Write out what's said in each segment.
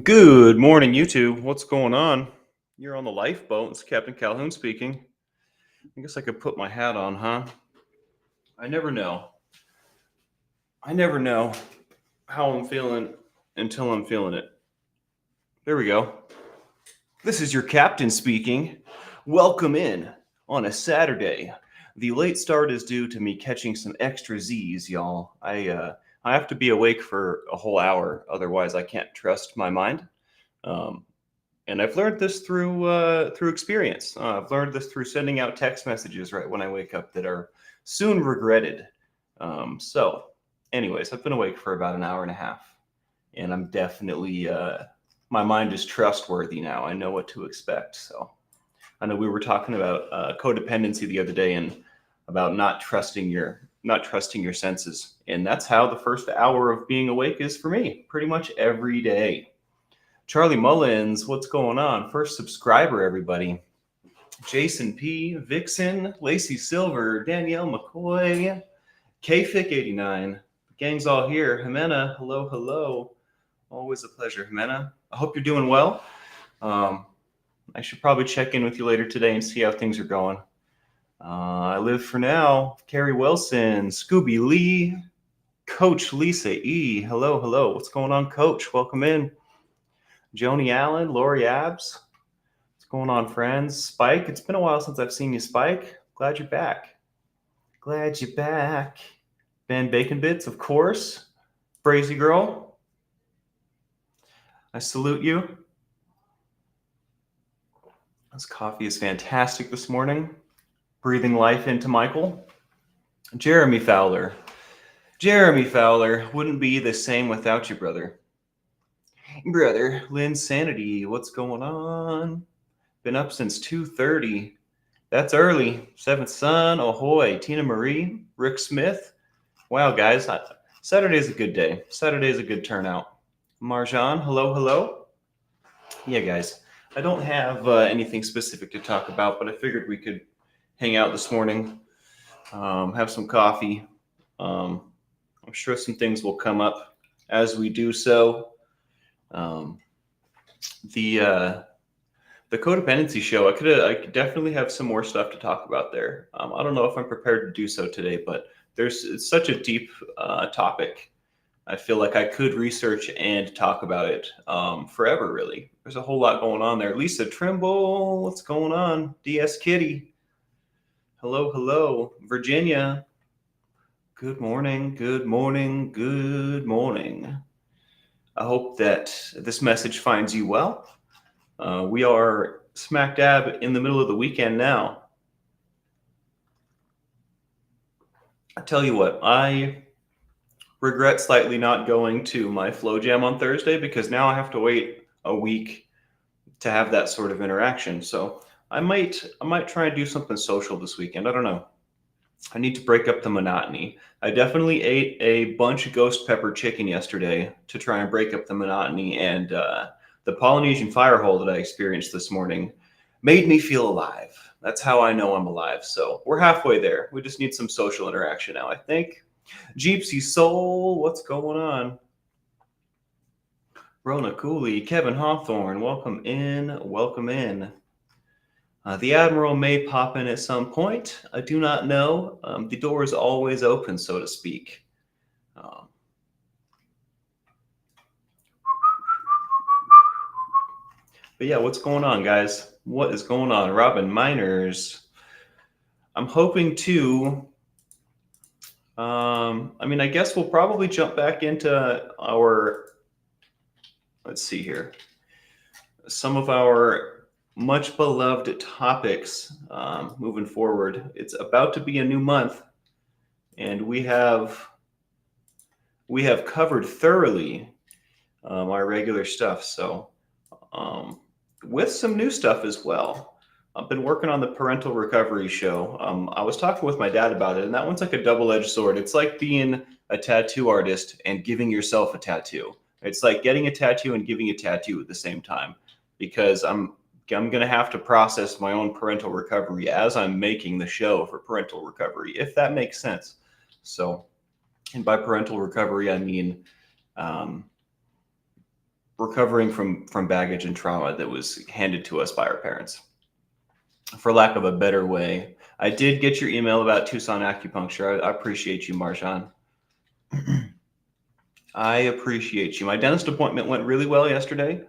Good morning, YouTube. What's going on? You're on the lifeboat. It's Captain Calhoun speaking. I guess I could put my hat on, huh? I never know. I never know how I'm feeling until I'm feeling it. There we go. This is your captain speaking. Welcome in on a Saturday. The late start is due to me catching some extra Z's, y'all. I have to be awake for a whole hour, otherwise I can't trust my mind. And I've learned this through experience. I've learned this through sending out text messages right when I wake up that are soon regretted. Anyways, I've been awake for about an hour and a half, and I'm definitely my mind is trustworthy now. I know what to expect. So I know we were talking about codependency the other day and about not trusting your senses, and that's how the first hour of being awake is for me, pretty much every day. Charlie Mullins, what's going on? First subscriber, everybody. Jason P, Vixen, Lacey Silver, Danielle McCoy, KFick89. The gang's all here. Jimena, hello, hello. Always a pleasure, Jimena. I hope you're doing well. I should probably check in with you later today and see how things are going. I live for now. Carrie Wilson, Scooby Lee, Coach Lisa E. Hello, hello. What's going on, Coach? Welcome in. Joni Allen, Lori Abs. What's going on, friends? Spike, it's been a while since I've seen you, Spike. Glad you're back. Glad you're back. Ben Bacon Bits, of course. Brazy Girl. I salute you. This coffee is fantastic this morning. Breathing life into Michael. Jeremy Fowler. Jeremy Fowler, wouldn't be the same without you, brother. Brother, Lynn Sanity, what's going on? Been up since 2:30. That's early. Seventh Son, ahoy. Tina Marie, Rick Smith. Wow, guys, Saturday's a good day. Saturday's a good turnout. Marjan, hello, hello. Yeah, guys, I don't have anything specific to talk about, but I figured we could hang out this morning, have some coffee. I'm sure some things will come up as we do so. The codependency show, I could definitely have some more stuff to talk about there. I don't know if I'm prepared to do so today, but it's such a deep topic. I feel like I could research and talk about it forever, really. There's a whole lot going on there. Lisa Trimble, what's going on? DS Kitty, hello, hello. Virginia, good morning, good morning, good morning. I hope that this message finds you well. We are smack dab in the middle of the weekend now. I tell you what, I regret slightly not going to my Flow Jam on Thursday because now I have to wait a week to have that sort of interaction. So I might try and do something social this weekend. I don't know. I need to break up the monotony. I definitely ate a bunch of ghost pepper chicken yesterday to try and break up the monotony, and the Polynesian fire hole that I experienced this morning made me feel alive. That's how I know I'm alive. So we're halfway there. We just need some social interaction now, I think. Jeepsy Soul, what's going on? Rona Cooley, Kevin Hawthorne, welcome in, welcome in. The Admiral may pop in at some point. I do not know. The door is always open, so to speak. But yeah, what's going on, guys? What is going on? Robin Miners. I'm hoping to... I guess we'll probably jump back into our... Let's see here. Some of our much beloved topics moving forward. It's about to be a new month, and we have covered thoroughly our regular stuff. So with some new stuff as well. I've been working on the parental recovery show. I was talking with my dad about it, and that one's like a double-edged sword. It's like being a tattoo artist and giving yourself a tattoo. It's like getting a tattoo and giving a tattoo at the same time, because I'm going to have to process my own parental recovery as I'm making the show for parental recovery, if that makes sense. So, and by parental recovery, I mean recovering from baggage and trauma that was handed to us by our parents, for lack of a better way. I did get your email about Tucson acupuncture. I appreciate you, Marjan. I appreciate you. My dentist appointment went really well yesterday.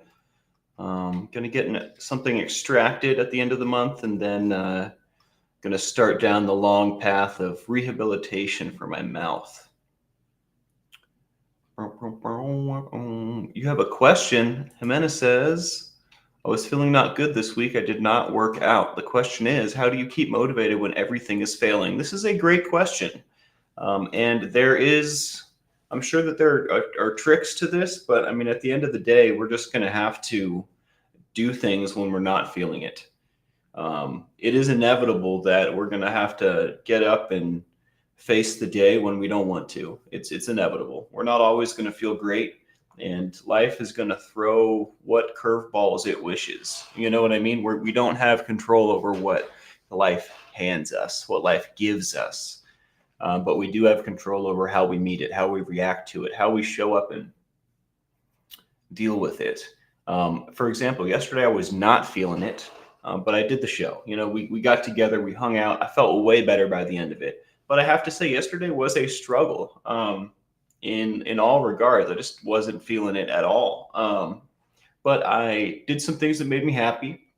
Going to get something extracted at the end of the month, and then going to start down the long path of rehabilitation for my mouth. You have a question. Jimena says, I was feeling not good this week. I did not work out. The question is, how do you keep motivated when everything is failing? This is a great question. And I'm sure that there are tricks to this, but I mean, at the end of the day, we're just going to have to do things when we're not feeling it. It is inevitable that we're going to have to get up and face the day when we don't want to. It's inevitable. We're not always going to feel great, and life is going to throw what curveballs it wishes. You know what I mean? We don't have control over what life hands us, what life gives us. But we do have control over how we meet it, how we react to it, how we show up and deal with it. For example, yesterday I was not feeling it, but I did the show. You know, we got together, we hung out. I felt way better by the end of it. But I have to say, yesterday was a struggle in all regards. I just wasn't feeling it at all. But I did some things that made me happy.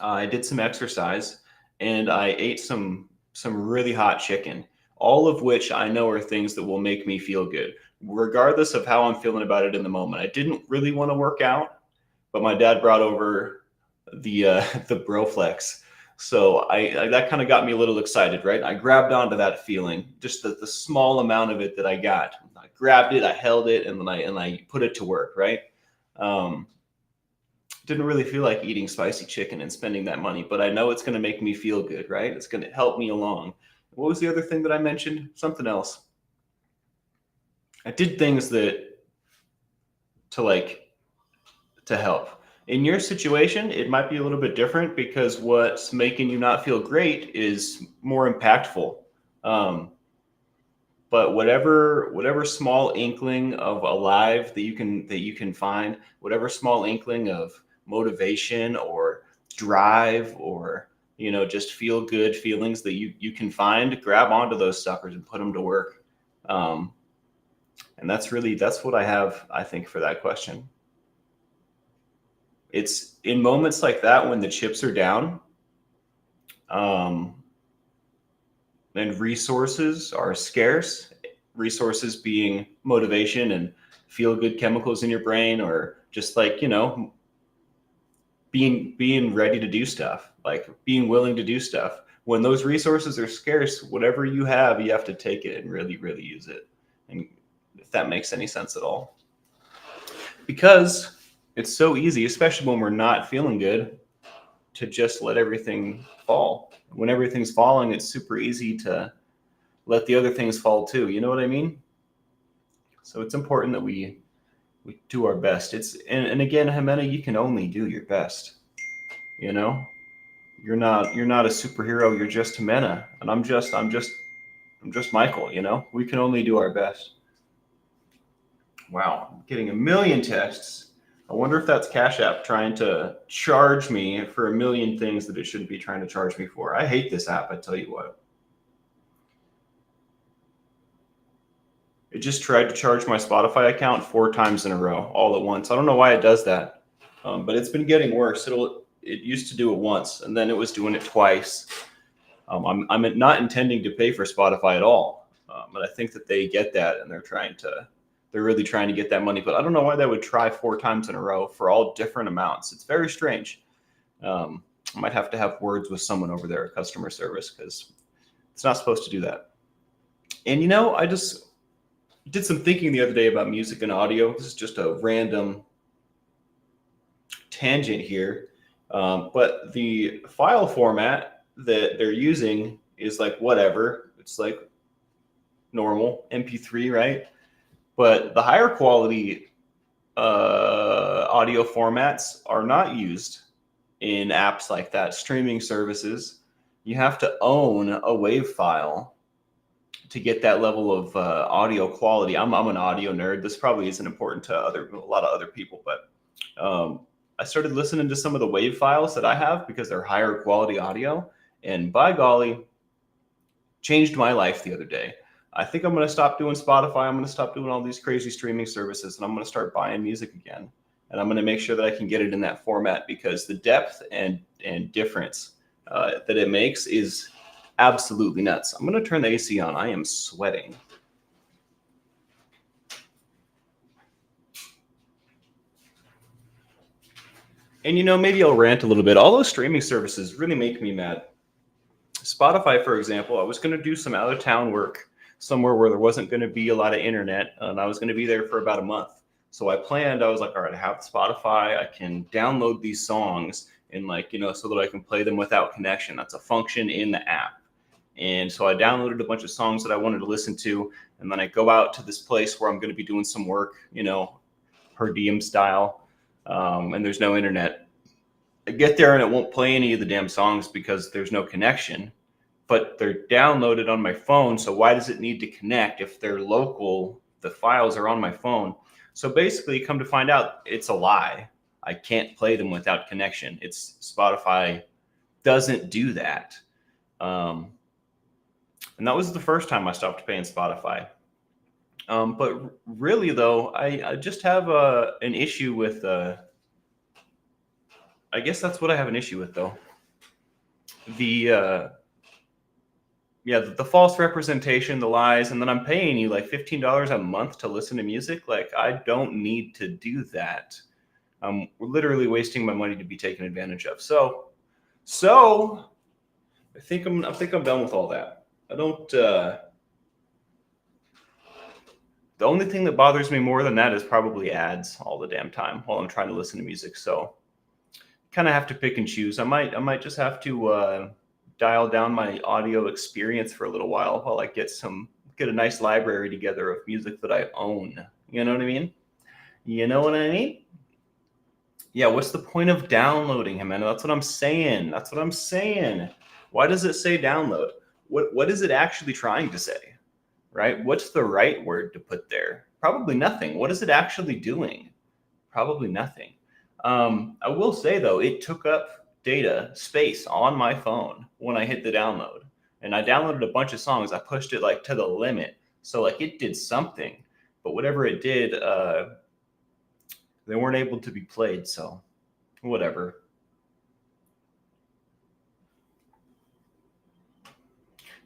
I did some exercise, and I ate some really hot chicken, all of which I know are things that will make me feel good, regardless of how I'm feeling about it in the moment. I didn't really want to work out, but my dad brought over the Broflex. So I that kind of got me a little excited, right? I grabbed onto that feeling, just the small amount of it that I got. I grabbed it, I held it, and then I put it to work, right? Didn't really feel like eating spicy chicken and spending that money, but I know it's going to make me feel good, right? It's going to help me along. What was the other thing that I mentioned? Something else. I did things to help. In your situation, it might be a little bit different because what's making you not feel great is more impactful. But whatever small inkling of alive that you can find, whatever small inkling of motivation or drive or just feel good feelings that you can find, grab onto those suckers and put them to work. And that's what I have, I think, for that question. It's in moments like that when the chips are down, and resources are scarce, resources being motivation and feel good chemicals in your brain, or just being ready to do stuff, like being willing to do stuff. When those resources are scarce, whatever you have to take it and really, really use it. And if that makes any sense at all, because it's so easy, especially when we're not feeling good, to just let everything fall. When everything's falling, it's super easy to let the other things fall too. You know what I mean? So it's important that we do our best. And again, Jimena, you can only do your best. You're not a superhero. You're just Jimena, and I'm just Michael. We can only do our best. Wow, I'm getting a million texts. I wonder if that's Cash App trying to charge me for a million things that it shouldn't be trying to charge me for. I hate this app, I tell you what. It just tried to charge my Spotify account 4 times in a row, all at once. I don't know why it does that, but it's been getting worse. It used to do it once, and then it was doing it twice. I'm not intending to pay for Spotify at all, but I think that they get that, and they're really trying to get that money. But I don't know why they would try 4 times in a row for all different amounts. It's very strange. I might have to have words with someone over there at customer service, because it's not supposed to do that. And I just did some thinking the other day about music and audio. This is just a random tangent here. But the file format that they're using is like whatever. It's like normal MP3, right? But the higher quality audio formats are not used in apps like that, streaming services. You have to own a WAV file to get that level of audio quality. I'm an audio nerd. This probably isn't important to a lot of other people, but I started listening to some of the WAV files that I have because they're higher quality audio, and by golly, changed my life the other day. I think I'm going to stop doing Spotify. I'm going to stop doing all these crazy streaming services, and I'm going to start buying music again. And I'm going to make sure that I can get it in that format, because the depth and difference that it makes is absolutely nuts. I'm going to turn the AC on. I am sweating. And, maybe I'll rant a little bit. All those streaming services really make me mad. Spotify, for example, I was going to do some out of town work somewhere where there wasn't going to be a lot of internet, and I was going to be there for about a month. So I was like, all right, I have Spotify. I can download these songs and so that I can play them without connection. That's a function in the app. And so I downloaded a bunch of songs that I wanted to listen to. And then I go out to this place where I'm going to be doing some work, per diem style. And there's no internet. I get there and it won't play any of the damn songs because there's no connection, but they're downloaded on my phone. So why does it need to connect if they're local? The files are on my phone. So basically, come to find out, it's a lie. I can't play them without connection. Spotify doesn't do that. And that was the first time I stopped paying Spotify. But really, though, I just have an issue with I guess that's what I have an issue with, though. The false representation, the lies, and then I'm paying you like $15 a month to listen to music. Like, I don't need to do that. I'm literally wasting my money to be taken advantage of. So I think I'm done with all that. I don't. The only thing that bothers me more than that is probably ads all the damn time while I'm trying to listen to music. So kind of have to pick and choose. I might just have to dial down my audio experience for a little while I get a nice library together of music that I own. You know what I mean? Yeah, what's the point of downloading him? And that's what I'm saying. Why does it say download? What is it actually trying to say? Right? What's the right word to put there? Probably nothing. What is it actually doing? Probably nothing. I will say, though, it took up data space on my phone when I hit the download, and I downloaded a bunch of songs. I pushed it like to the limit. So like it did something, but whatever it did, they weren't able to be played. So whatever.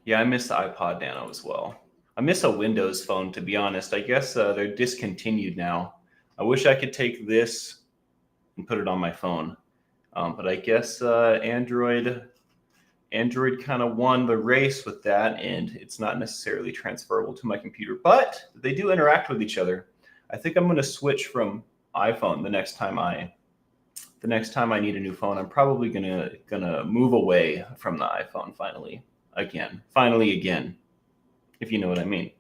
Yeah, I miss the iPod Nano as well. I miss a Windows phone, to be honest. I guess they're discontinued now. I wish I could take this and put it on my phone. But I guess Android kind of won the race with that, and it's not necessarily transferable to my computer, but they do interact with each other. I think I'm going to switch from iPhone the next time I need a new phone. I'm probably gonna move away from the iPhone finally again, if you know what I mean.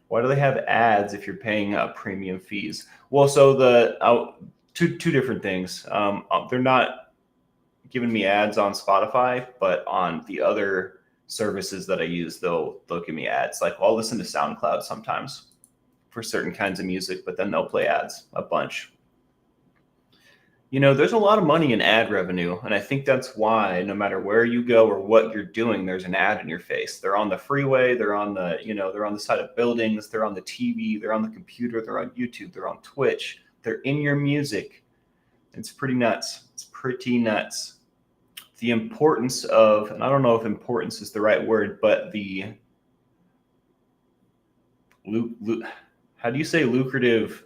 Why do they have ads if you're paying premium fees? Well, so two different things. They're not giving me ads on Spotify, but on the other services that I use, they'll give me ads. Like, I'll listen to SoundCloud sometimes for certain kinds of music, but then they'll play ads a bunch. There's a lot of money in ad revenue, and I think that's why no matter where you go or what you're doing, there's an ad in your face. They're on the freeway, they're on the side of buildings, they're on the TV, they're on the computer, they're on YouTube, they're on Twitch, they're in your music. It's pretty nuts. The importance of, and I don't know if importance is the right word, but how do you say lucrative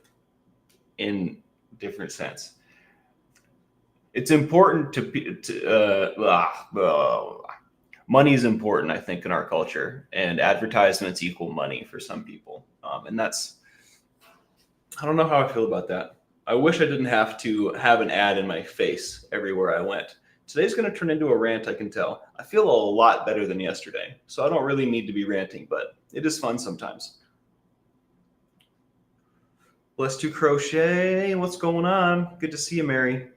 in different sense? It's important money is important, I think, in our culture, and advertisements equal money for some people. And I don't know how I feel about that. I wish I didn't have to have an ad in my face everywhere I went. Today's going to turn into a rant, I can tell. I feel a lot better than yesterday, so I don't really need to be ranting, but it is fun sometimes. Let's do crochet. What's going on? Good to see you, Mary.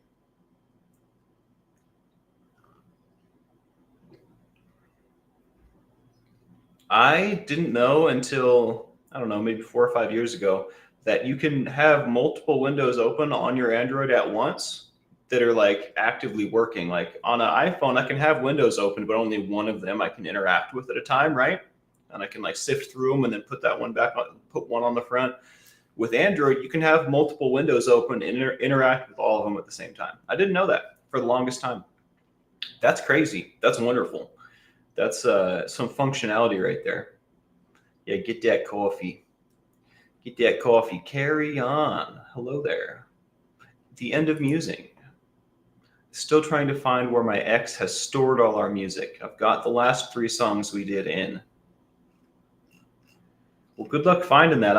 I didn't know until, I don't know, maybe 4 or 5 years ago that you can have multiple windows open on your Android at once that are like actively working. Like on an iPhone, I can have windows open, but only one of them I can interact with at a time, right? And I can like sift through them and then put that one back on, put one on the front. With Android, you can have multiple windows open and interact with all of them at the same time. I didn't know that for the longest time. That's crazy. That's wonderful. That's some functionality right there. Yeah, get that coffee. Get that coffee. Carry on. Hello there. The end of musing. Still trying to find where my ex has stored all our music. I've got the last 3 songs we did in. Well, good luck finding that.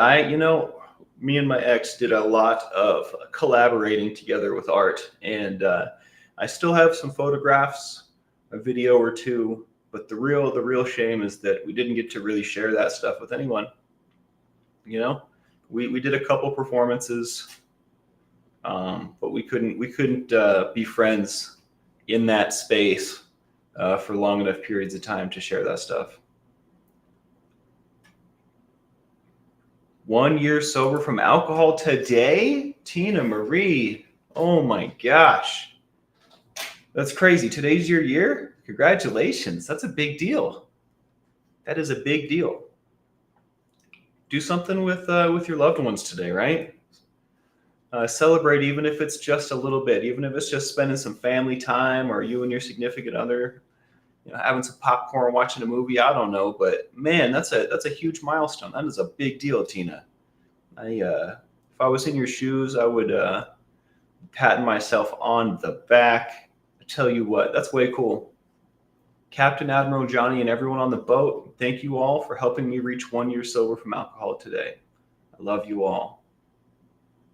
Me and my ex did a lot of collaborating together with art, and I still have some photographs, a video or two, but the real shame is that we didn't get to really share that stuff with anyone. You know, we did a couple performances, but we couldn't be friends in that space for long enough periods of time to share that stuff. 1 year sober from alcohol today? Tina Marie. Oh my gosh. That's crazy. Today's your year? Congratulations. That's a big deal. That is a big deal. Do something with your loved ones today, right? Celebrate, even if it's just a little bit, even if it's just spending some family time, or you and your significant other, having some popcorn, watching a movie. I don't know, but man, that's a huge milestone. That is a big deal, Tina. If I was in your shoes, I would pat myself on the back. I tell you what, that's way cool. Captain Admiral Johnny and everyone on the boat, thank you all for helping me reach 1 year sober from alcohol today. I love you all.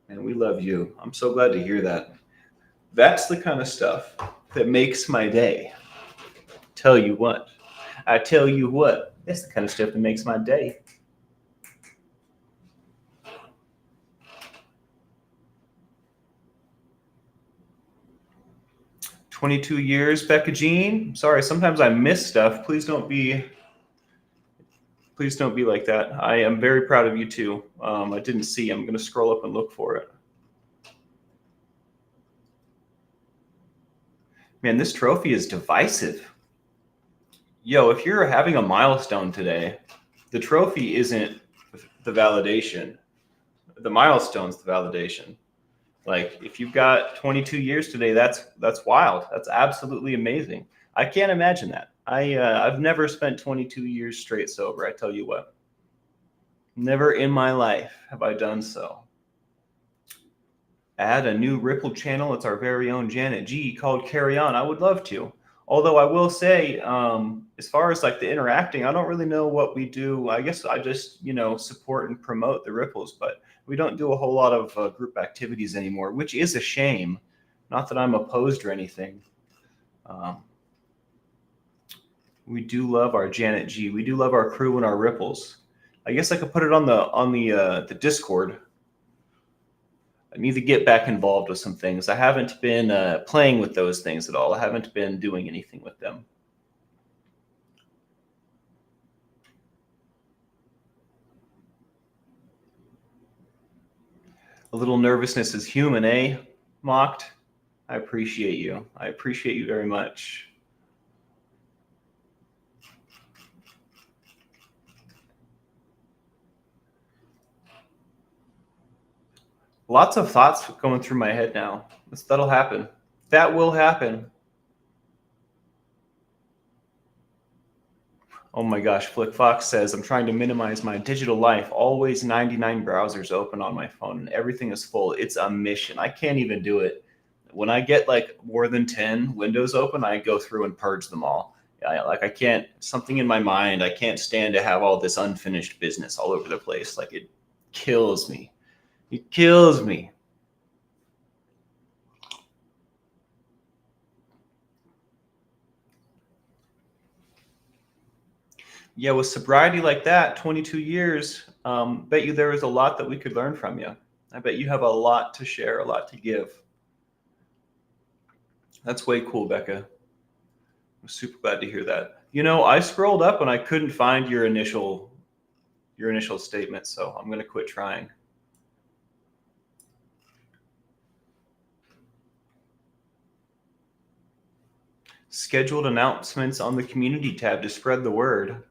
And we love you. I'm so glad to hear that. That's the kind of stuff that makes my day. I tell you what, that's the kind of stuff that makes my day. "22 years, Becca Jean. Sorry, sometimes I miss stuff. Please don't be like that. I am very proud of you too. I didn't see. I'm going to scroll up and look for it. Man, this trophy is divisive. Yo, if you're having a milestone today, the trophy isn't the validation. The milestone's the validation. Like, if you've got 22 years today, that's wild. That's absolutely amazing. I can't imagine that. I've never spent 22 years straight sober. I tell you what, never in my life have I done so. Add a new Ripple channel. It's our very own Janet G called Carry On. I would love to. Although I will say, as far as like the interacting, I don't really know what we do. I guess I just, support and promote the Ripples, but we don't do a whole lot of group activities anymore, which is a shame. Not that I'm opposed or anything. We do love our Janet G. We do love our crew and our Ripples. I guess I could put it on the Discord. I need to get back involved with some things. I haven't been playing with those things at all. I haven't been doing anything with them. A little nervousness is human, eh? Mocked. I appreciate you. I appreciate you very much. Lots of thoughts going through my head now. That'll happen. That will happen. Oh my gosh, Flick Fox says, I'm trying to minimize my digital life. Always 99 browsers open on my phone and everything is full. It's a mission. I can't even do it. When I get like more than 10 windows open, I go through and purge them all. I can't, something in my mind, I can't stand to have all this unfinished business all over the place. Like, it kills me. It kills me. Yeah, with sobriety like that, 22 years, bet you there is a lot that we could learn from you. I bet you have a lot to share, a lot to give. That's way cool, Becca. I'm super glad to hear that. You know, I scrolled up and I couldn't find your initial statement, so I'm going to quit trying. Scheduled announcements on the community tab to spread the word.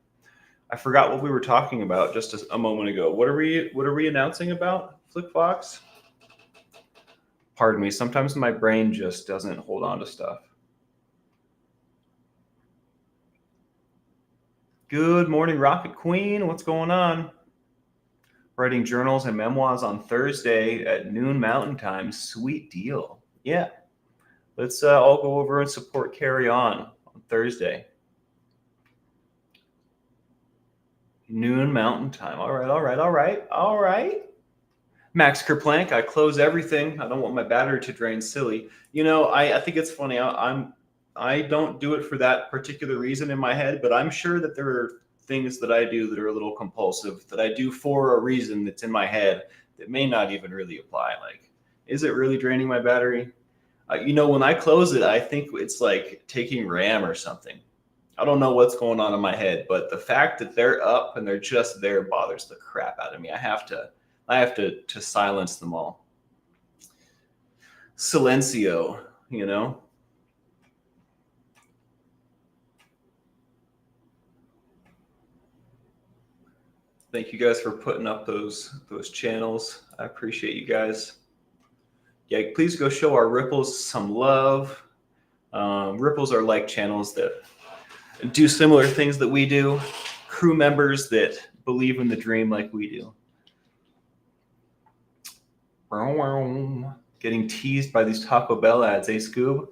I forgot what we were talking about just a moment ago. What are we announcing about, Flickfox? Pardon me. Sometimes my brain just doesn't hold on to stuff. Good morning, Rocket Queen. What's going on? Writing journals and memoirs on Thursday at noon Mountain Time. Sweet deal. Yeah. Let's all go over and support Carry on Thursday. Noon Mountain Time. All right. Max Kerplank, I close everything. I don't want my battery to drain silly. You know, I think it's funny. I don't do it for that particular reason in my head, but I'm sure that there are things that I do that are a little compulsive, that I do for a reason that's in my head that may not even really apply. Like, is it really draining my battery? You know, when I close it, I think it's like taking RAM or something. I don't know what's going on in my head, but the fact that they're up and they're just there bothers the crap out of me. I have to silence them all. Silencio, you know. Thank you guys for putting up those channels. I appreciate you guys. Yeah, please go show our Ripples some love. Ripples are like channels that do similar things that we do. Crew members that believe in the dream like we do. Getting teased by these Taco Bell ads, Scoob?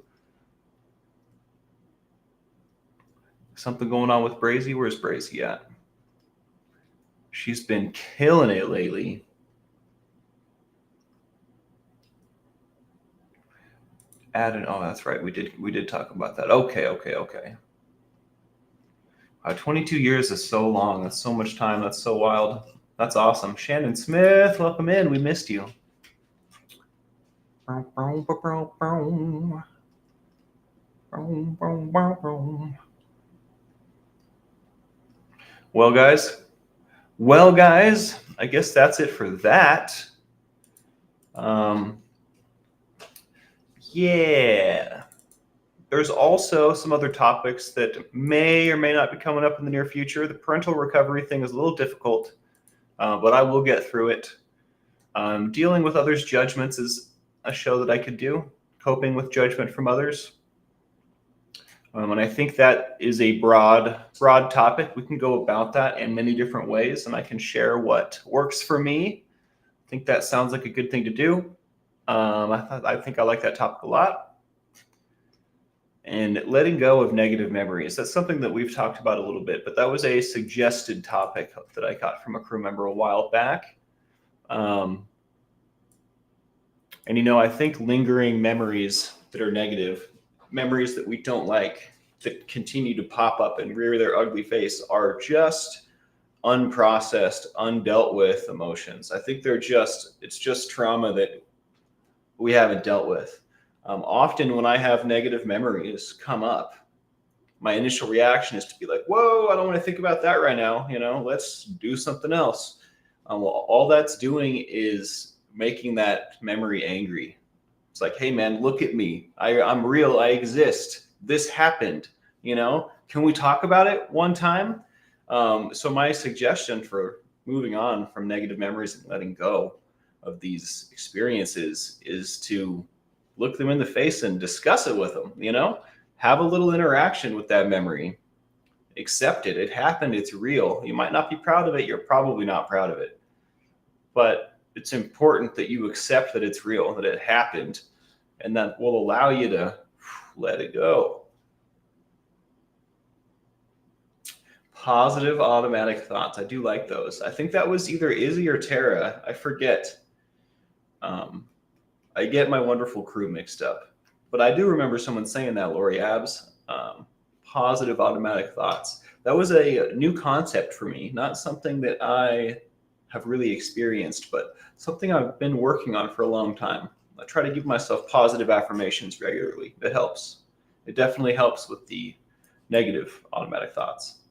Something going on with Brazy? Where's Brazy at? She's been killing it lately. Oh, that's right. We did talk about that. Okay. 22 years is so long. That's so much time. That's so wild. That's awesome. Shannon Smith, welcome in. We missed you. Well, guys, I guess that's it for that. Yeah. There's also some other topics that may or may not be coming up in the near future. The parental recovery thing is a little difficult, but I will get through it. Dealing with others' judgments is a show that I could do. Coping with judgment from others. And I think that is a broad topic. We can go about that in many different ways, and I can share what works for me. I think that sounds like a good thing to do. I think I like that topic a lot. And letting go of negative memories. That's something that we've talked about a little bit, but that was a suggested topic that I got from a crew member a while back. And, you know, I think lingering memories that are negative, memories that we don't like, that continue to pop up and rear their ugly face, are just unprocessed, undealt with emotions. I think it's just trauma that we haven't dealt with. Often when I have negative memories come up, my initial reaction is to be like, whoa, I don't want to think about that right now. You know, let's do something else. Well, all that's doing is making that memory angry. It's like, hey man, look at me. I'm real. I exist. This happened. You know, can we talk about it one time? So my suggestion for moving on from negative memories and letting go of these experiences is to look them in the face and discuss it with them, you know, have a little interaction with that memory, accept it. It happened. It's real. You might not be proud of it. You're probably not proud of it, but it's important that you accept that it's real, that it happened, and that will allow you to let it go. Positive automatic thoughts. I do like those. I think that was either Izzy or Tara. I forget. I get my wonderful crew mixed up, but I do remember someone saying that, Lori Abs. Positive automatic thoughts. That was a new concept for me, not something that I have really experienced, but something I've been working on for a long time. I try to give myself positive affirmations regularly. It helps. It definitely helps with the negative automatic thoughts.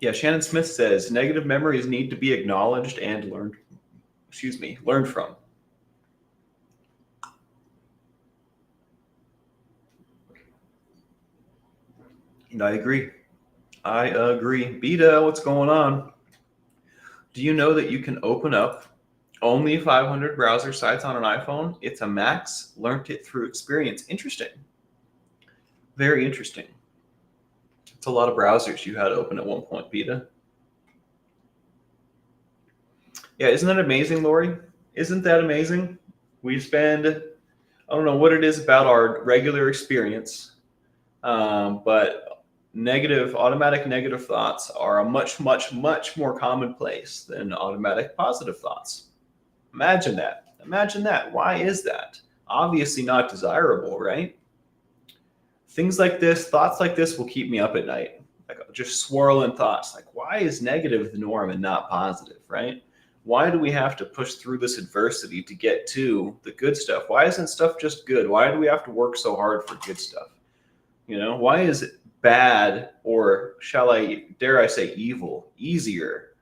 Yeah, Shannon Smith says negative memories need to be acknowledged and learned from. And I agree. Beta, what's going on? Do you know that you can open up only 500 browser sites on an iPhone? It's a max. Learned it through experience. Interesting. Very interesting. It's a lot of browsers you had open at one point, Beta. Yeah, isn't that amazing, Lori? Isn't that amazing? We spend, I don't know what it is about our regular experience, but automatic negative thoughts are a much, much, much more commonplace than automatic positive thoughts. Imagine that. Imagine that. Why is that? Obviously not desirable, right? Things like this, thoughts like this will keep me up at night. Like just swirling thoughts. Like, why is negative the norm and not positive, right? Why do we have to push through this adversity to get to the good stuff? Why isn't stuff just good? Why do we have to work so hard for good stuff? Why is it bad, or dare I say evil, easier?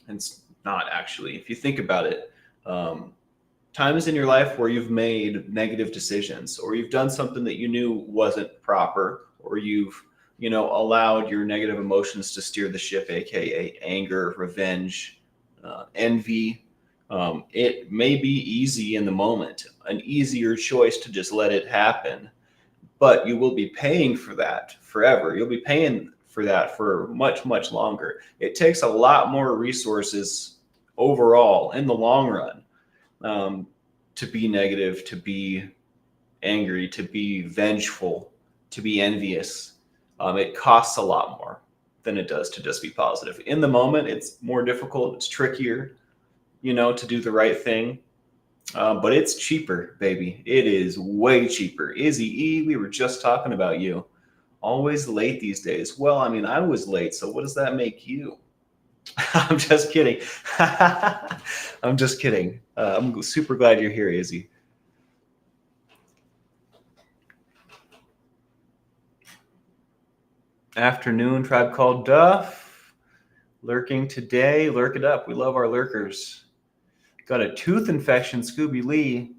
And it's not actually. If you think about it, times in your life where you've made negative decisions, or you've done something that you knew wasn't proper, or you've allowed your negative emotions to steer the ship, aka anger, revenge, envy. It may be easy in the moment, an easier choice to just let it happen, but you will be paying for that forever. You'll be paying for that for much, much longer. It takes a lot more resources overall in the long run to be negative, to be angry, to be vengeful, to be envious. It costs a lot more than it does to just be positive. In the moment, it's more difficult. It's trickier, to do the right thing. But it's cheaper, baby. It is way cheaper. Izzy E, we were just talking about you. Always late these days. Well, I mean, I was late, so what does that make you? I'm just kidding. I'm just kidding. I'm super glad you're here, Izzy. Afternoon, Tribe Called Duff. Lurking today. Lurk it up. We love our lurkers. Got a tooth infection, Scooby Lee.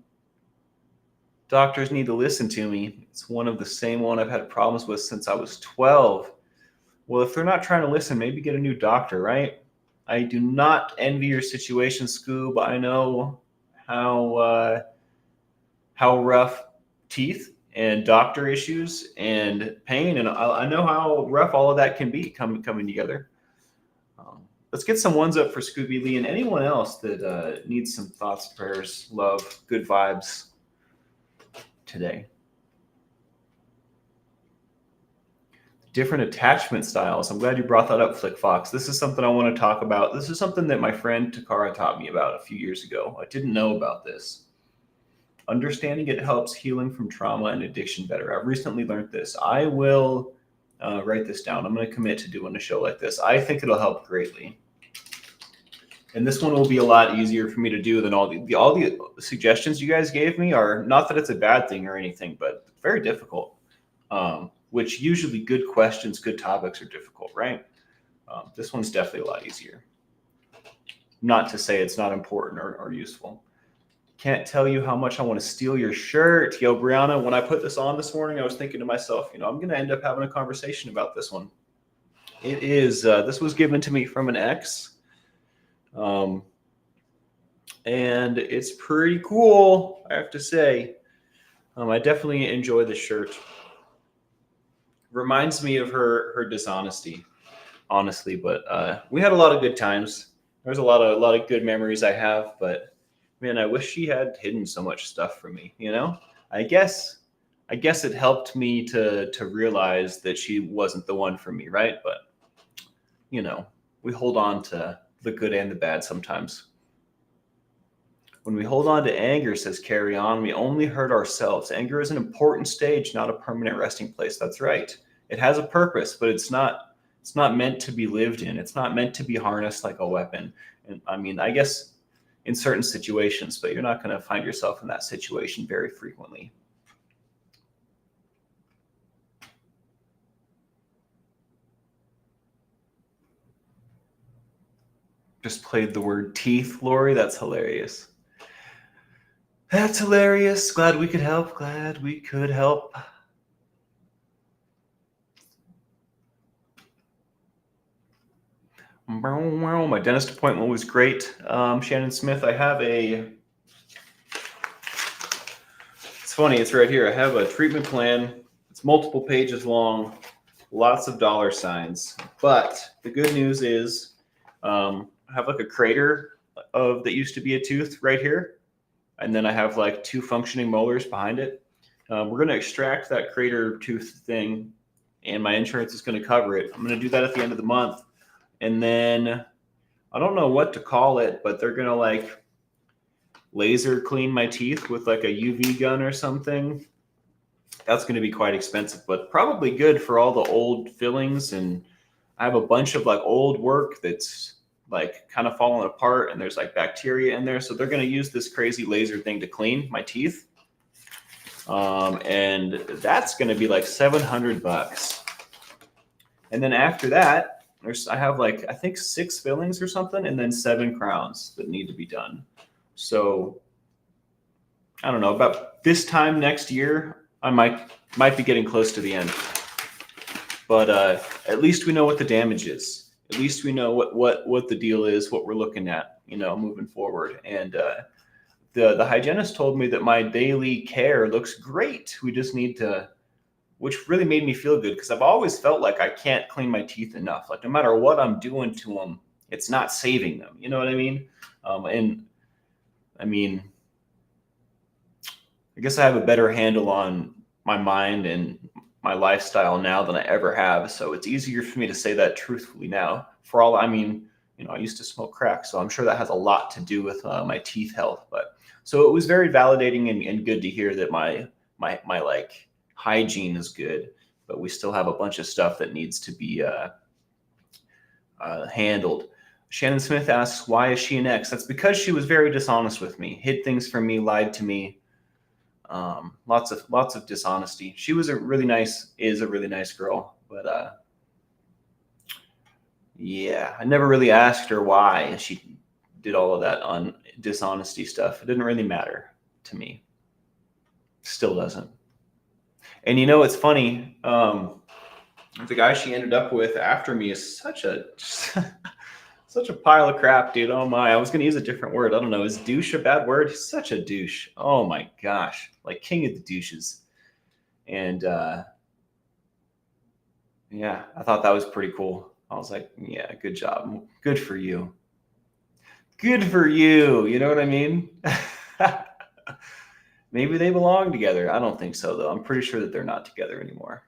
Doctors need to listen to me. It's one of the same one I've had problems with since I was 12. Well, if they're not trying to listen, maybe get a new doctor, right? I do not envy your situation, Scoob. I know how rough teeth and doctor issues and pain, and I know how rough all of that can be coming together. Let's get some ones up for Scooby Lee and anyone else that needs some thoughts, prayers, love, good vibes today. Different attachment styles. I'm glad you brought that up, Flick Fox. This is something I want to talk about. This is something that my friend Takara taught me about a few years ago. I didn't know about this. Understanding it helps healing from trauma and addiction better. I've recently learned this. I will write this down. I'm going to commit to doing a show like this. I think it'll help greatly. And this one will be a lot easier for me to do than all the suggestions you guys gave me. Are not that it's a bad thing or anything, but very difficult. Which usually good questions, good topics are difficult, right? This one's definitely a lot easier. Not to say it's not important or useful. Can't tell you how much I want to steal your shirt. Yo, Brianna, when I put this on this morning, I was thinking to myself, I'm going to end up having a conversation about this one. It is, this was given to me from an ex. And it's pretty cool, I have to say. I definitely enjoy this shirt. Reminds me of her dishonesty, honestly, but we had a lot of good times. There's a lot of good memories I have, but man, I wish she had hidden so much stuff from me, I guess it helped me to realize that she wasn't the one for me, right? But we hold on to the good and the bad sometimes. When we hold on to anger, says Carry On, we only hurt ourselves. Anger is an important stage, not a permanent resting place. That's right. It has a purpose, but it's not meant to be lived in. It's not meant to be harnessed like a weapon. And I mean, I guess in certain situations, but you're not going to find yourself in that situation very frequently. Just played the word teeth, Lori. That's hilarious. That's hilarious. Glad we could help. Glad we could help. My dentist appointment was great. Shannon Smith, I have a... It's funny, it's right here. I have a treatment plan. It's multiple pages long, lots of dollar signs. But the good news is I have like a crater of that used to be a tooth right here. And then I have like 2 functioning molars behind it. We're going to extract that crater tooth thing, and my insurance is going to cover it. I'm going to do that at the end of the month. And then I don't know what to call it, but they're going to like laser clean my teeth with like a UV gun or something. That's going to be quite expensive, but probably good for all the old fillings. And I have a bunch of like old work that's like kind of falling apart, and there's like bacteria in there. So they're going to use this crazy laser thing to clean my teeth. And that's going to be like $700. And then after that, I have like, I think 6 fillings or something, and then 7 crowns that need to be done. So I don't know, about this time next year, I might be getting close to the end. But at least we know what the damage is. At least we know what the deal is, what we're looking at, moving forward. And the hygienist told me that my daily care looks great. We just need to, which really made me feel good, because I've always felt like I can't clean my teeth enough. Like no matter what I'm doing to them, it's not saving them. You know what I mean? And I mean, I guess I have a better handle on my mind and my lifestyle now than I ever have. So it's easier for me to say that truthfully now. For all, I mean, I used to smoke crack, so I'm sure that has a lot to do with my teeth health. But so it was very validating and good to hear that my like hygiene is good, but we still have a bunch of stuff that needs to be handled. Shannon Smith asks, why is she an ex? That's because she was very dishonest with me, hid things from me, lied to me. Lots of dishonesty. She was a really nice girl, but yeah, I never really asked her why she did all of that on dishonesty stuff. It didn't really matter to me. Still doesn't. And it's funny. The guy she ended up with after me is such a pile of crap, dude. Oh my, I was going to use a different word. I don't know. Is douche a bad word? He's such a douche. Oh my gosh. Like king of the douches. And yeah, I thought that was pretty cool. I was like, yeah, good job. Good for you. Good for you. You know what I mean? Maybe they belong together. I don't think so, though. I'm pretty sure that they're not together anymore.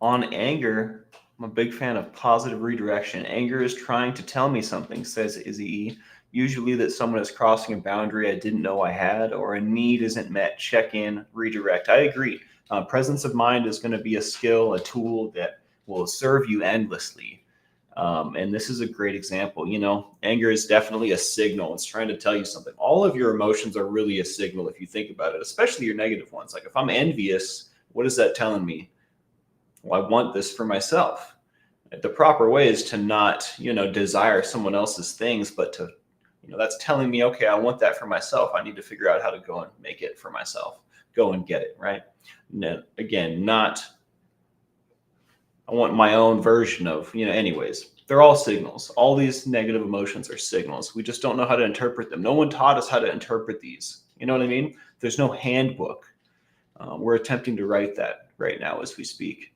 On anger, I'm a big fan of positive redirection. Anger is trying to tell me something, says Izzy E. Usually that someone is crossing a boundary I didn't know I had, or a need isn't met. Check in, redirect. I agree. Presence of mind is going to be a skill, a tool that will serve you endlessly. And this is a great example. Anger is definitely a signal. It's trying to tell you something. All of your emotions are really a signal if you think about it, especially your negative ones. Like if I'm envious, what is that telling me? Well, I want this for myself. The proper way is to not, desire someone else's things, but to, that's telling me, okay, I want that for myself. I need to figure out how to go and make it for myself. Go and get it, right? No, again, I want my own version of, anyways, they're all signals. All these negative emotions are signals. We just don't know how to interpret them. No one taught us how to interpret these. You know what I mean? There's no handbook. We're attempting to write that right now as we speak.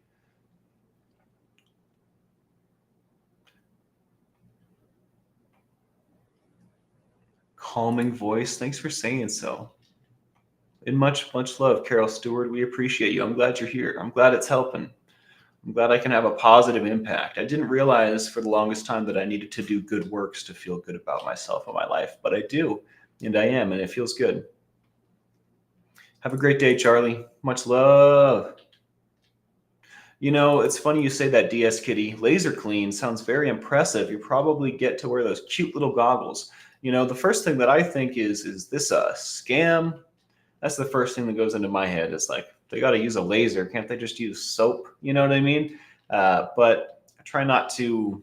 Calming voice. Thanks for saying so. And much love, Carol Stewart. We appreciate you. I'm glad you're here. I'm glad it's helping. I'm glad I can have a positive impact. I didn't realize for the longest time that I needed to do good works to feel good about myself and my life, but I do, and I am, and it feels good. Have a great day, Charlie. Much love. It's funny you say that, DS Kitty. Laser clean sounds very impressive. You probably get to wear those cute little goggles. The first thing that I think is this a scam? That's the first thing that goes into my head. It's like, they got to use a laser. Can't they just use soap? You know what I mean? But I try not to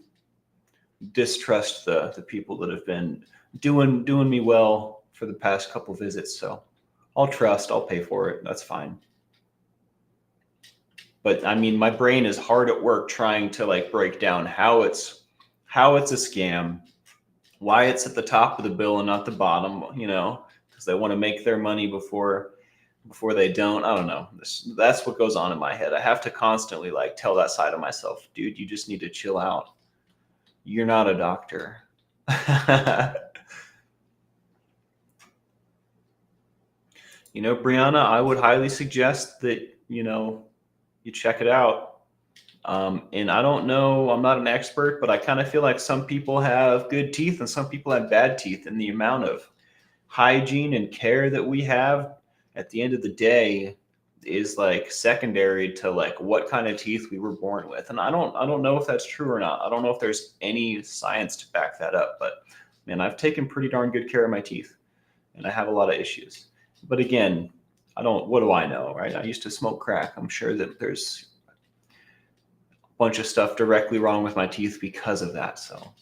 distrust the people that have been doing me well for the past couple visits. So I'll pay for it. That's fine. But I mean, my brain is hard at work trying to like break down how it's a scam, why it's at the top of the bill and not the bottom, because they want to make their money before they don't. I don't know. That's what goes on in my head. I have to constantly like tell that side of myself, dude, you just need to chill out. You're not a doctor. Brianna, I would highly suggest that, you check it out. And I don't know, I'm not an expert, but I kind of feel like some people have good teeth and some people have bad teeth. And the amount of hygiene and care that we have at the end of the day is like secondary to like what kind of teeth we were born with. And I don't know if that's true or not. I don't know if there's any science to back that up, but man, I've taken pretty darn good care of my teeth and I have a lot of issues. But again, what do I know, right? I used to smoke crack. I'm sure that there's a bunch of stuff directly wrong with my teeth because of that. So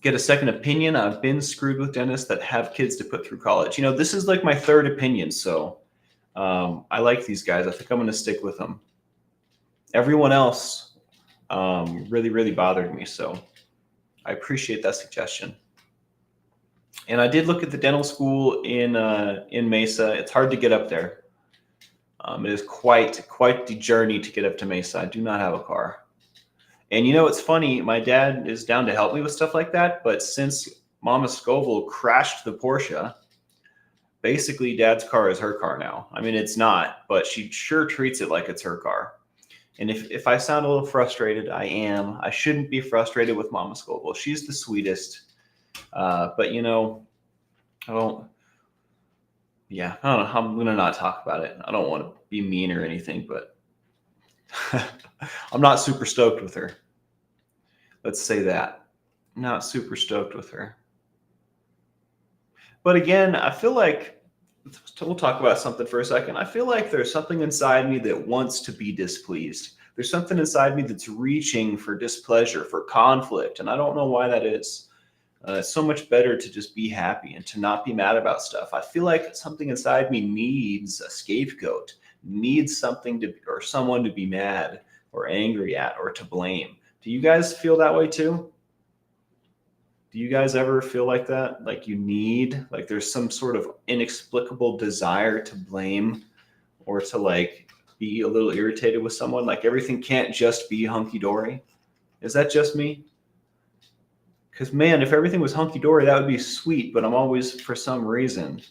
get a second opinion. I've been screwed with dentists that have kids to put through college. This is like my third opinion. So I like these guys. I think I'm going to stick with them. Everyone else really, really bothered me. So I appreciate that suggestion. And I did look at the dental school in Mesa. It's hard to get up there. It is quite the journey to get up to Mesa. I do not have a car. And it's funny, my dad is down to help me with stuff like that. But since Mama Scoville crashed the Porsche, basically Dad's car is her car now. I mean, it's not, but she sure treats it like it's her car. And if I sound a little frustrated, I am. I shouldn't be frustrated with Mama Scoville. She's the sweetest. But I don't know. I'm going to not talk about it. I don't want to be mean or anything, but I'm not super stoked with her. Let's say that. Not super stoked with her. But again, I feel like, we'll talk about something for a second. I feel like there's something inside me that wants to be displeased. There's something inside me that's reaching for displeasure, for conflict, and I don't know why that is. It's so much better to just be happy and to not be mad about stuff. I feel like something inside me needs a scapegoat, needs something or someone to be mad or angry at or to blame. Do you guys feel that way too? Do you guys ever feel like that? Like like there's some sort of inexplicable desire to blame or to like be a little irritated with someone? Like everything can't just be hunky-dory. Is that just me? Because, man, if everything was hunky-dory, that would be sweet. But I'm always, for some reason,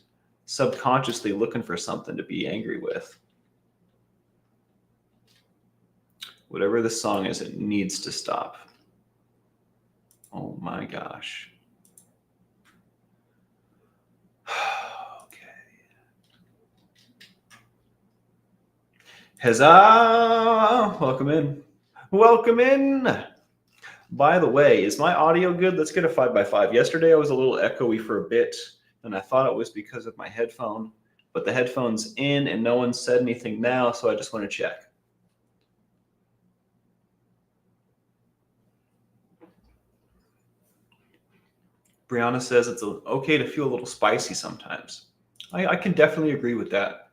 subconsciously looking for something to be angry with. Whatever the song is, it needs to stop. Oh, my gosh. Okay. Huzzah! Welcome in. Welcome in. By the way, is my audio good? Let's get a 5x5. Yesterday I was a little echoey for a bit, and I thought it was because of my headphone, but the headphone's in and no one said anything now, so I just want to check. Brianna says it's okay to feel a little spicy sometimes. I can definitely agree with that.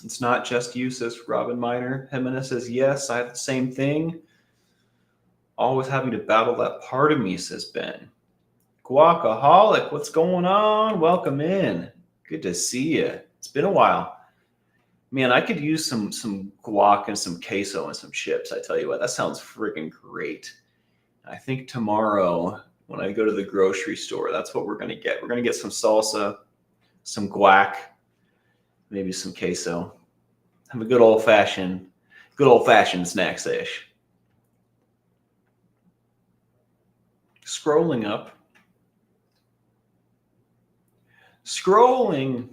It's not just you, says Robin Miner. Jimena says, yes, I have the same thing. Always having to battle that part of me, says Ben. Guacaholic, what's going on? Welcome in. Good to see you. It's been a while. Man, I could use some guac and some queso and some chips. I tell you what, that sounds friggin' great. I think tomorrow when I go to the grocery store, that's what we're going to get. We're going to get some salsa, some guac, maybe some queso. Have a good old-fashioned snack sesh. Scrolling up. Scrolling.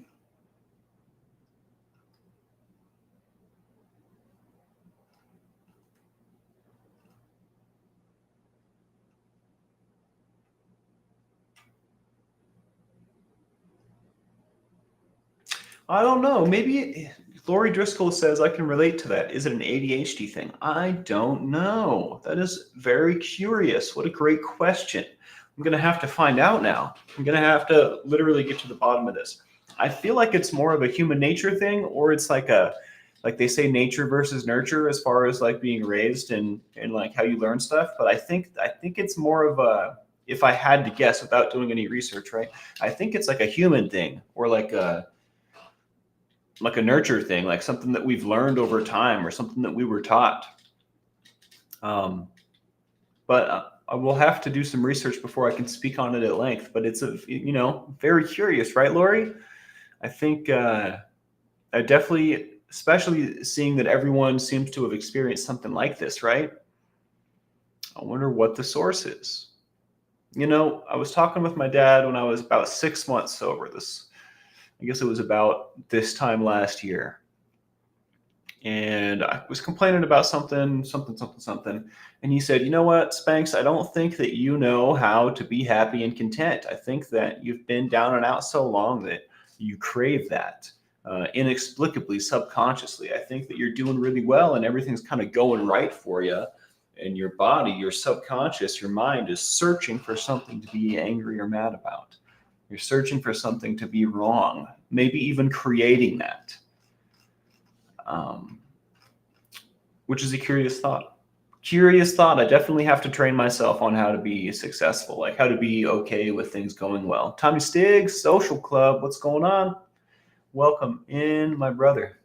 I don't know. Maybe Lori Driscoll says, I can relate to that. Is it an ADHD thing? I don't know. That is very curious. What a great question. I'm going to have to find out now. I'm going to have to literally get to the bottom of this. I feel like it's more of a human nature thing, or it's like they say nature versus nurture as far as like being raised and like how you learn stuff. But I think it's more of a, if I had to guess without doing any research, right? I think it's like a human thing, or like a nurture thing, like something that we've learned over time or something that we were taught. But I will have to do some research before I can speak on it at length. But it's very curious, right, Lori? I think I definitely, especially seeing that everyone seems to have experienced something like this, right? I wonder what the source is. I was talking with my dad when I was about 6 months sober. I guess it was about this time last year. And I was complaining about something. And he said, you know what, Spanx, I don't think that you know how to be happy and content. I think that you've been down and out so long that you crave that inexplicably, subconsciously. I think that you're doing really well and everything's kind of going right for you. And your body, your subconscious, your mind is searching for something to be angry or mad about. You're searching for something to be wrong, maybe even creating that. Which is a curious thought. I definitely have to train myself on how to be successful, like how to be okay with things going well. Tommy Stiggs, Social Club, what's going on? Welcome in, my brother.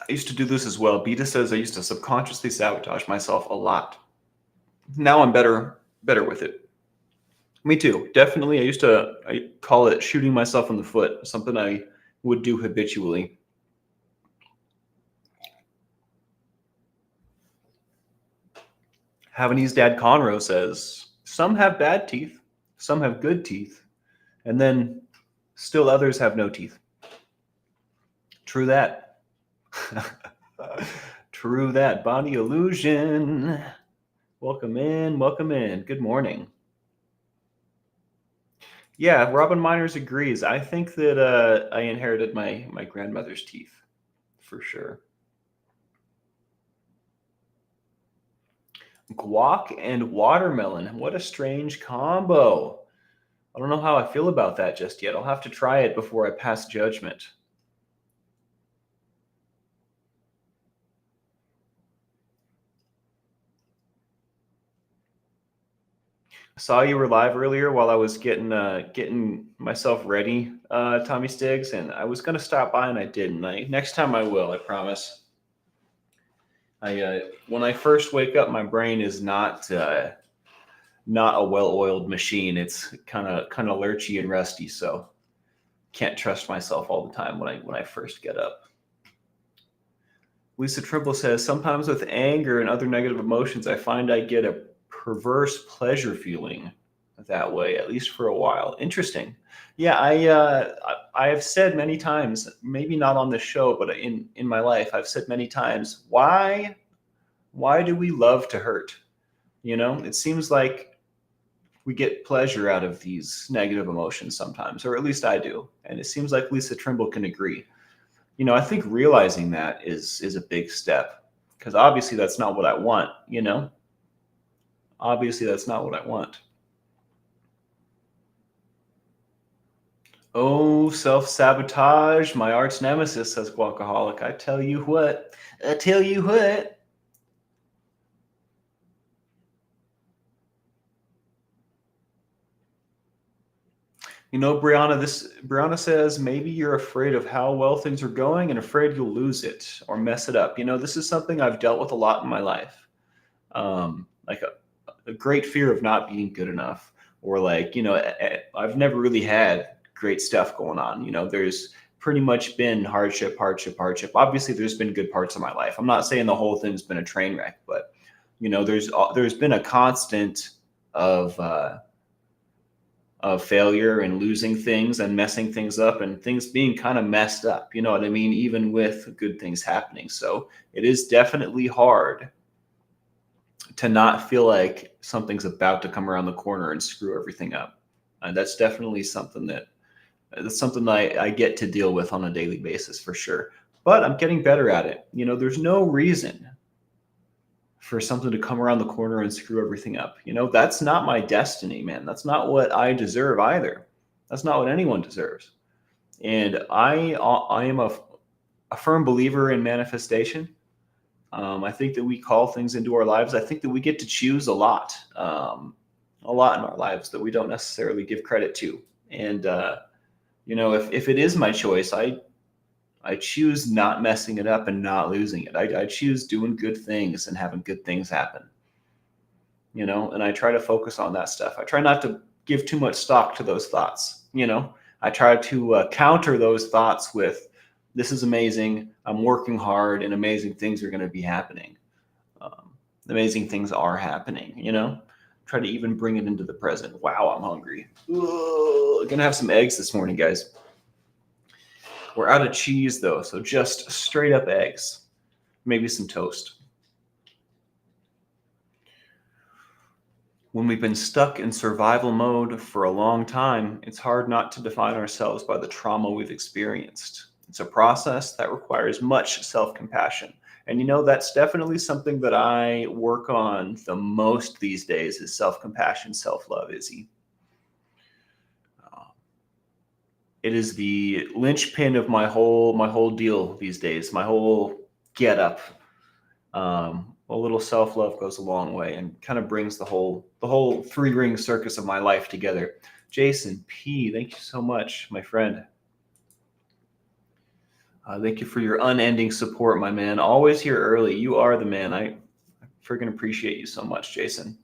I used to do this as well. Beta says I used to subconsciously sabotage myself a lot. Now I'm better with it. Me too. Definitely. I call it shooting myself in the foot, something I would do habitually. Havanese Dad Conroe says, some have bad teeth, some have good teeth, and then still others have no teeth. True that. True that. Body illusion. Welcome in. Good morning. Yeah, Robin Miners agrees. I think that I inherited my grandmother's teeth, for sure. Guac and watermelon. What a strange combo. I don't know how I feel about that just yet. I'll have to try it before I pass judgment. I saw you were live earlier while I was getting myself ready, Tommy Stiggs, and I was going to stop by and I didn't. Next time I will, I promise. When I first wake up, my brain is not a well-oiled machine. It's kind of lurchy and rusty, so can't trust myself all the time when I first get up. Lisa Trimble says, sometimes with anger and other negative emotions, I find I get a perverse pleasure feeling that way, at least for a while. Interesting. Yeah, I have said many times, maybe not on this show, but in my life, I've said many times, why do we love to hurt? It seems like we get pleasure out of these negative emotions sometimes, or at least I do. And it seems like Lisa Trimble can agree. I think realizing that is a big step, because obviously that's not what I want, Obviously that's not what I want. Oh, self-sabotage, my arch nemesis, says Guacaholic. I tell you what. Brianna says, maybe you're afraid of how well things are going and afraid you'll lose it or mess it up. This is something I've dealt with a lot in my life. Like a great fear of not being good enough, or I've never really had great stuff going on. There's pretty much been hardship. Obviously there's been good parts of my life. I'm not saying the whole thing's been a train wreck, but there's been a constant of failure and losing things and messing things up and things being kind of messed up. You know what I mean? Even with good things happening. So it is definitely hard to not feel like something's about to come around the corner and screw everything up. That's definitely something I get to deal with on a daily basis for sure. But I'm getting better at it. There's no reason for something to come around the corner and screw everything up. That's not my destiny, man. That's not what I deserve either. That's not what anyone deserves. And I am a firm believer in manifestation. I think that we call things into our lives. I think that we get to choose a lot in our lives that we don't necessarily give credit to. And if it is my choice, I choose not messing it up and not losing it. I choose doing good things and having good things happen. And I try to focus on that stuff. I try not to give too much stock to those thoughts. I try to counter those thoughts with, this is amazing, I'm working hard, and amazing things are going to be happening. Amazing things are happening, Try to even bring it into the present. Wow, I'm hungry. Gonna have some eggs this morning, guys. We're out of cheese, though, so just straight up eggs. Maybe some toast. When we've been stuck in survival mode for a long time, it's hard not to define ourselves by the trauma we've experienced. It's a process that requires much self-compassion. And that's definitely something that I work on the most these days is self-compassion, self-love, Izzy. It is the linchpin of my whole deal these days, my whole get up. A little self-love goes a long way and kind of brings the whole 3-ring circus of my life together. Jason P, thank you so much, my friend. Thank you for your unending support, my man. Always here early. You are the man. I freaking appreciate you so much, Jason.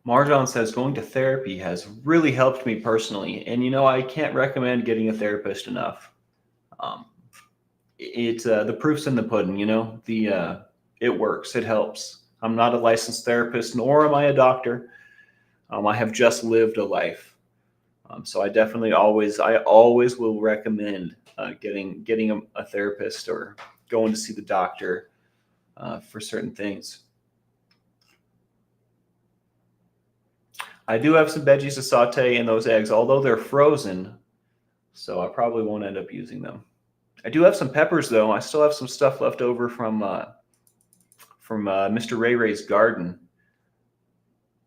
Marjan says going to therapy has really helped me personally. And, I can't recommend getting a therapist enough. It's the proof's in the pudding, it works. It helps. I'm not a licensed therapist, nor am I a doctor. I have just lived a life. So I always will recommend getting a therapist or going to see the doctor for certain things. I do have some veggies to saute in those eggs, although they're frozen, so I probably won't end up using them. I do have some peppers, though. I still have some stuff left over from Mr. Ray Ray's garden,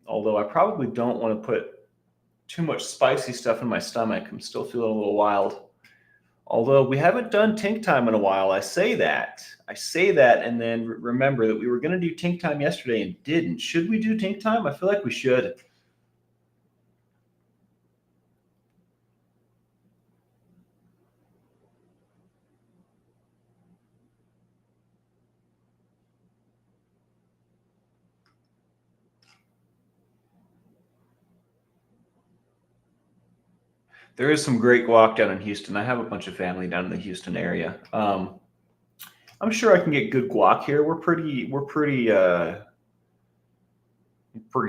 although I probably don't want to put too much spicy stuff in my stomach. I'm still feeling a little wild. Although we haven't done Tink Time in a while. I say that, and then remember that we were going to do Tink Time yesterday and didn't. Should we do Tink Time? I feel like we should. There is some great guac down in Houston. I have a bunch of family down in the Houston area. I'm sure I can get good guac here. We're pretty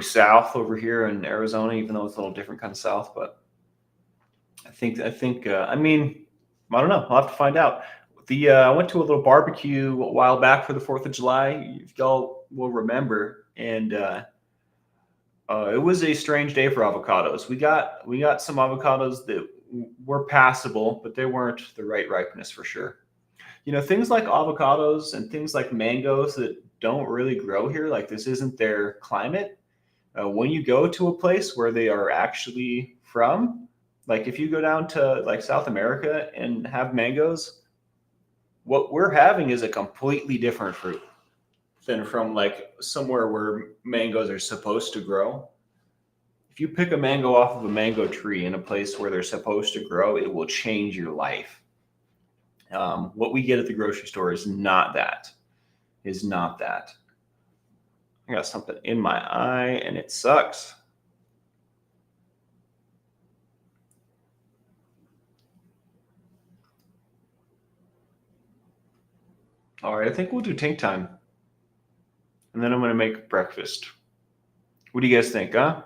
south over here in Arizona, even though it's a little different kind of south. But I think I mean, I don't know. I'll have to find out. I went to a little barbecue a while back for the 4th of July. If y'all will remember, and it was a strange day for avocados. We got some avocados that were passable, but they weren't the right ripeness for sure. Things like avocados and things like mangoes that don't really grow here, like this isn't their climate. When you go to a place where they are actually from, like if you go down to like South America and have mangoes, what we're having is a completely different fruit than from like somewhere where mangoes are supposed to grow. If you pick a mango off of a mango tree in a place where they're supposed to grow, it will change your life. What we get at the grocery store is not that. I got something in my eye and it sucks. All right, I think we'll do Tink Time. And then I'm going to make breakfast. What do you guys think, huh?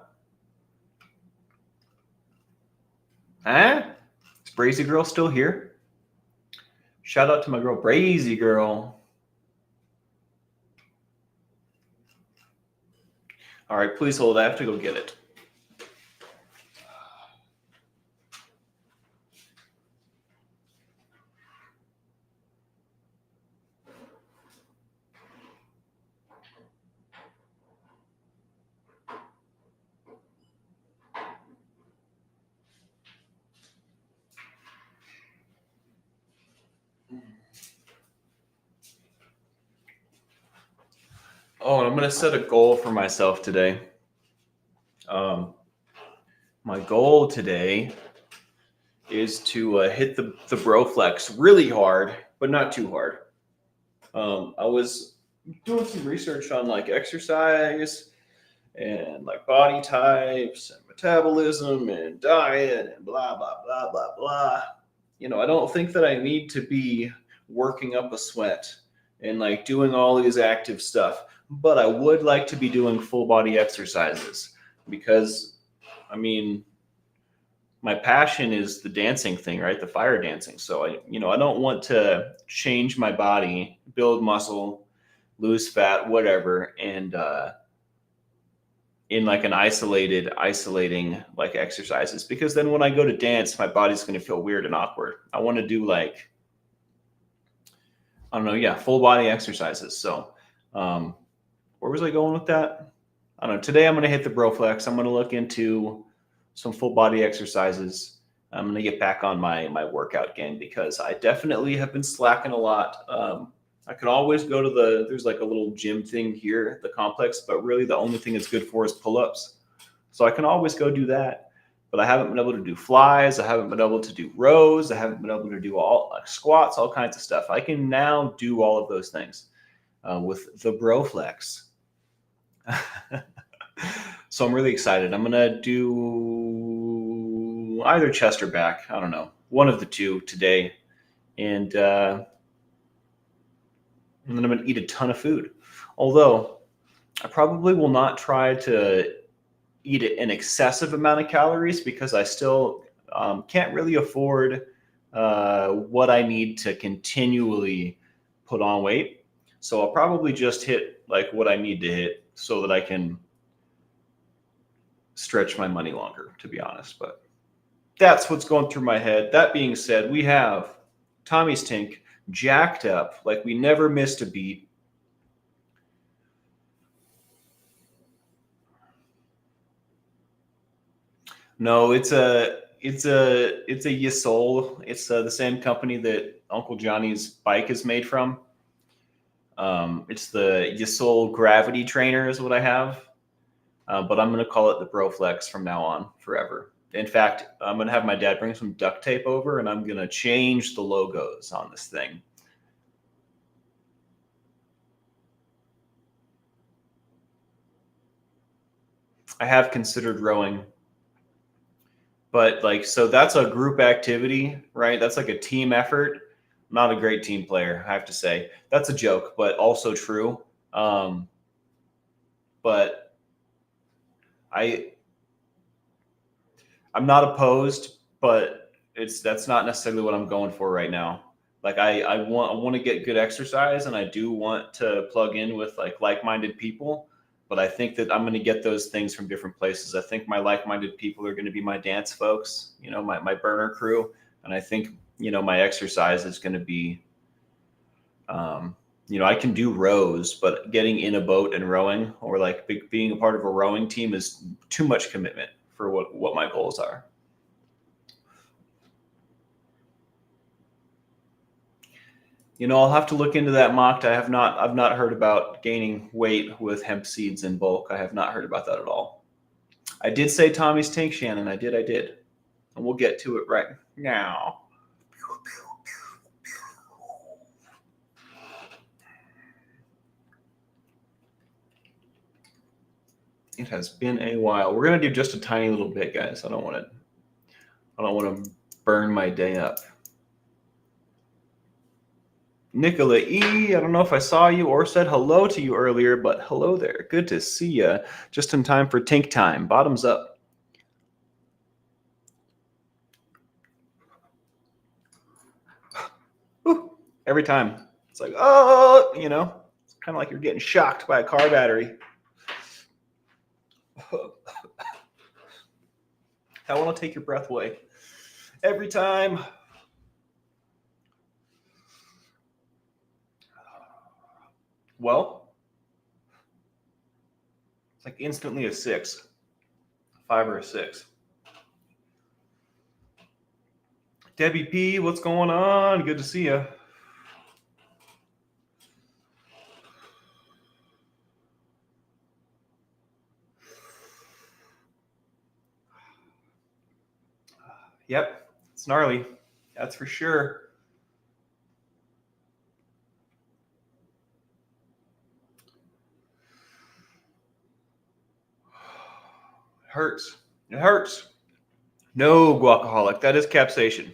Huh? Is Brazy Girl still here? Shout out to my girl, Brazy Girl. All right, please hold. I have to go get it. Oh, and I'm going to set a goal for myself today. My goal today is to hit the bro flex really hard, but not too hard. I was doing some research on like exercise and like body types and metabolism and diet and blah, blah, blah, blah, blah. You know, I don't think that I need to be working up a sweat and like doing all these active stuff, but I would like to be doing full body exercises because, I mean, my passion is the dancing thing, right? The fire dancing. So I don't want to change my body, build muscle, lose fat, whatever, and in like an isolating like exercises, because then when I go to dance, my body's going to feel weird and awkward. I want to do like, I don't know, yeah, full body exercises. So, where was I going with that? I don't know. Today I'm going to hit the bro flex. I'm going to look into some full body exercises. I'm going to get back on my workout game because I definitely have been slacking a lot. I could always go to there's like a little gym thing here at the complex, but really the only thing it's good for is pull-ups. So I can always go do that, but I haven't been able to do flies. I haven't been able to do rows. I haven't been able to do all like squats, all kinds of stuff. I can now do all of those things with the bro flex. So I'm really excited. I'm going to do either chest or back. I don't know. One of the two today. And then I'm going to eat a ton of food. Although I probably will not try to eat an excessive amount of calories because I still can't really afford what I need to continually put on weight. So I'll probably just hit like what I need to hit so that I can stretch my money longer, to be honest. But that's what's going through my head. That being said, we have Tommy's Tank jacked up like we never missed a beat. No, it's a Yisol. It's the same company that Uncle Johnny's bike is made from. It's the Yisol Gravity Trainer is what I have. But I'm going to call it the Broflex from now on forever. In fact, I'm going to have my dad bring some duct tape over and I'm going to change the logos on this thing. I have considered rowing, but like, so that's a group activity, right? That's like a team effort. I'm not a great team player, I have to say. That's a joke, but also true. But I'm not opposed, but that's not necessarily what I'm going for right now. Like I want to get good exercise and I do want to plug in with like-minded people, but I think that I'm going to get those things from different places. I think my like-minded people are going to be my dance folks, my burner crew, and I think my exercise is going to be I can do rows, but getting in a boat and rowing or like being a part of a rowing team is too much commitment for what my goals are. I'll have to look into that mocked. I've not heard about gaining weight with hemp seeds in bulk. I have not heard about that at all. I did say Tommy's Tank, Shannon. I did. And we'll get to it right now. It has been a while. We're gonna do just a tiny little bit, guys. I don't want to burn my day up. Nicola E, I don't know if I saw you or said hello to you earlier, but hello there. Good to see you. Just in time for Tink time. Bottoms up. Whew. Every time. It's like, oh, it's kind of like you're getting shocked by a car battery. That one will take your breath away. Every time. Well, it's like instantly a 6. 5 or a 6. Debbie P, what's going on? Good to see you. Yep, it's gnarly. That's for sure. It hurts. It hurts. No, guacaholic. That is capsaicin.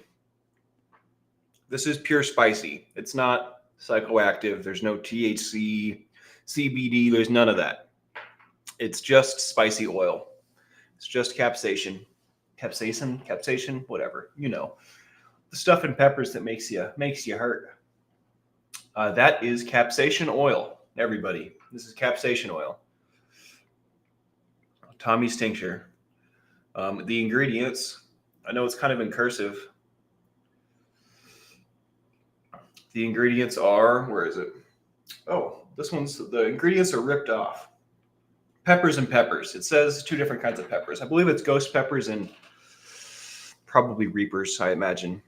This is pure spicy. It's not psychoactive. There's no THC, CBD. There's none of that. It's just spicy oil. It's just capsaicin. Capsaicin, whatever. You know, the stuff in peppers that makes you hurt. That is capsaicin oil, everybody. This is capsaicin oil. Tommy's tincture. The ingredients, I know it's kind of in cursive. The ingredients are, where is it? Oh, the ingredients are ripped off. Peppers and peppers. It says 2 different kinds of peppers. I believe it's ghost peppers and probably reapers, I imagine.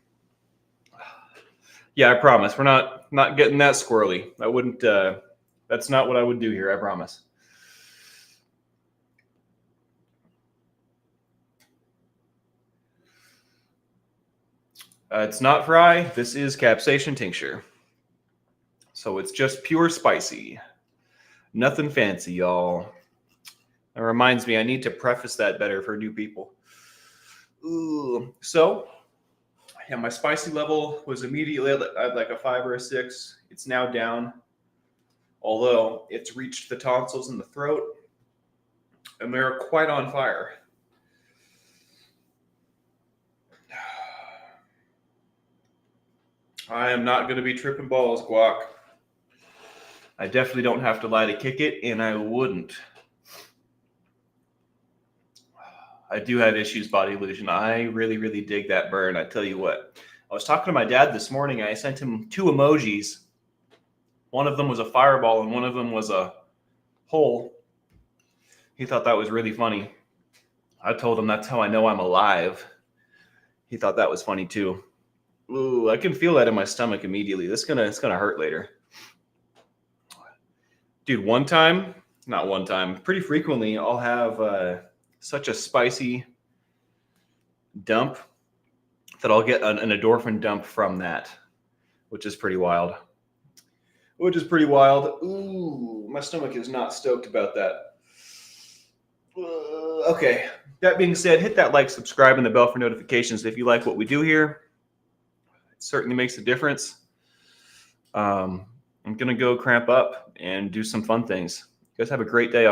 Yeah, I promise. We're not getting that squirrely. I wouldn't, that's not what I would do here, I promise. It's not fry. This is capsaicin tincture. So it's just pure spicy. Nothing fancy, y'all. That reminds me, I need to preface that better for new people. Ooh. So, yeah, my spicy level was immediately at like a 5 or a 6. It's now down, although it's reached the tonsils in the throat, and they're quite on fire. I am not going to be tripping balls, guac. I definitely don't have to lie to kick it, and I wouldn't. I do have issues, body illusion. I really, really dig that burn. I tell you what. I was talking to my dad this morning. I sent him 2 emojis. One of them was a fireball, and one of them was a hole. He thought that was really funny. I told him that's how I know I'm alive. He thought that was funny too. Ooh, I can feel that in my stomach immediately. It's gonna hurt later. Dude, pretty frequently, I'll have such a spicy dump that I'll get an endorphin dump from that, which is pretty wild. Ooh, my stomach is not stoked about that. Okay. That being said, hit that like, subscribe, and the bell for notifications if you like what we do here. It certainly makes a difference. I'm going to go cramp up and do some fun things. You guys have a great day.